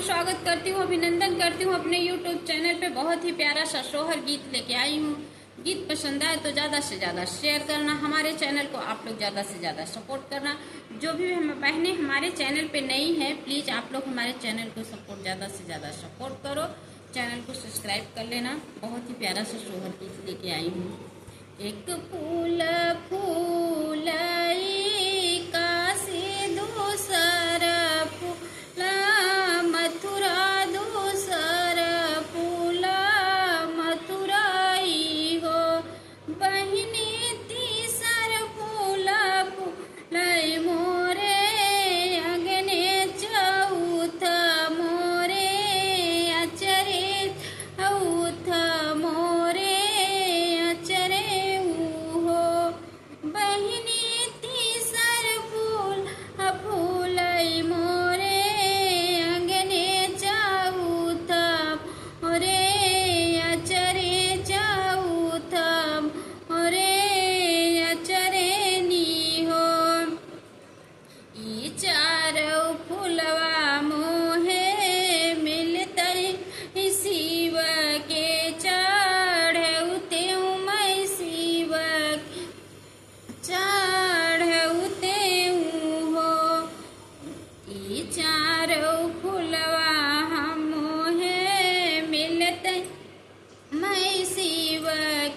स्वागत करती हूँ, अभिनंदन करती हूँ अपने YouTube चैनल पे। बहुत ही प्यारा सा सोहर गीत लेके आई हूँ। गीत पसंद आए तो ज़्यादा से ज़्यादा शेयर करना, हमारे चैनल को आप लोग ज़्यादा से ज़्यादा सपोर्ट करना। जो भी बहनें हमारे चैनल पे नई हैं, प्लीज़ आप लोग हमारे चैनल को ज़्यादा से ज़्यादा सपोर्ट करो, चैनल को सब्सक्राइब कर लेना। बहुत ही प्यारा सा सोहर गीत लेके आई हूँ। एक फूल फूलाई काशी दूसर फूल मथुरा, दूसर फूल मथुराई हो। बहिनी तीसर फूल फूलाई मोरे अगने चौथ मोरे अचरे चौथ मोरे अचरे हो। बहिनी तीसर फूल फूलाई मोरे अगने चौथ मोरे अचरे चौथ मोरे अचरे नी हो। ई चारों फूलवा मोहे मिलतई शिव के चढ़ौते मैं शिव चढ़ौते हो। ई चारों फूलवा मोहे मिलतई मैं शिव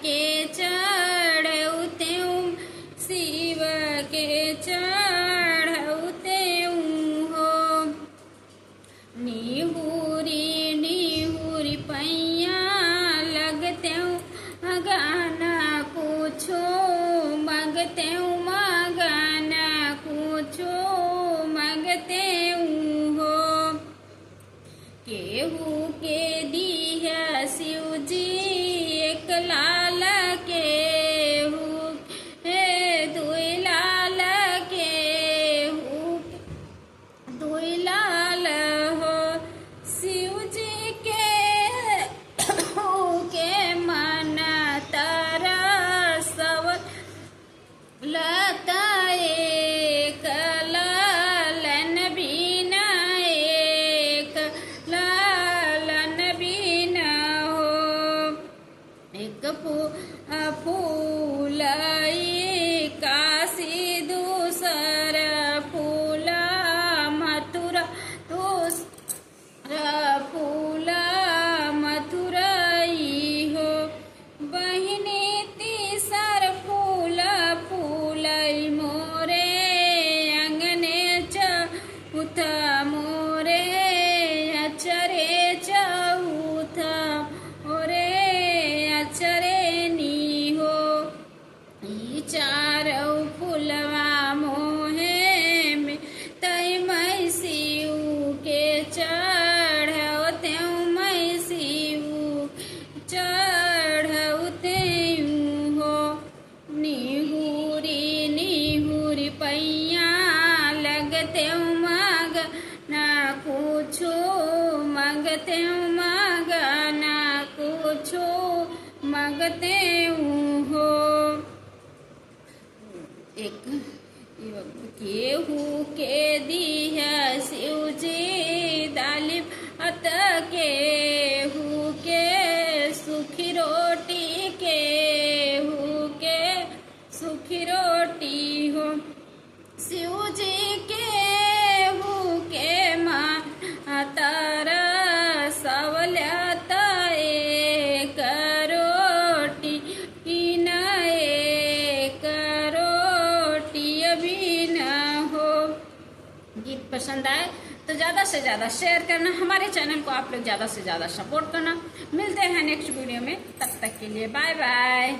के चढ़ौते शिव के चढ़ौते हो। निहुरी निहुरी पैया लगते गाना कुछो मगते मगाना कुछो मगते हो। केहू के दिया शिव जी एक लाल केहू हे दुई लाल केहू दुई लाल हो। शिव जी के मन तरसव लता एक लालन बिना एक लालन बिना हो। एक फूल काशी दूसर फूल मथुरा, दूसर फूल मथुराई हो। बहिनी तीसर फूल फूलई मोरे अंगने चौथ मोरे अचरे चौथ मोरे अचरे नी हो। ई चारों फूलवा मोहे में तई मैं शिव के चढ़ौते मैं शिव चढ़ौते हो। निहुरी निहुरी पैया लगते मगना कुछो मगते मगना कुछो मगते हो। एक केहू के दिया शिव जी दालिम अत केहू के सुखी रोटी केहू के सुखी रोटी हो। शिव जी केहू के मातर सवलत एक रोटी न एक रोटी भी न हो। गीत पसंद आए तो ज़्यादा से ज़्यादा शेयर करना, हमारे चैनल को आप लोग ज़्यादा से ज़्यादा सपोर्ट करना। मिलते हैं नेक्स्ट वीडियो में, तब तक के लिए बाय बाय।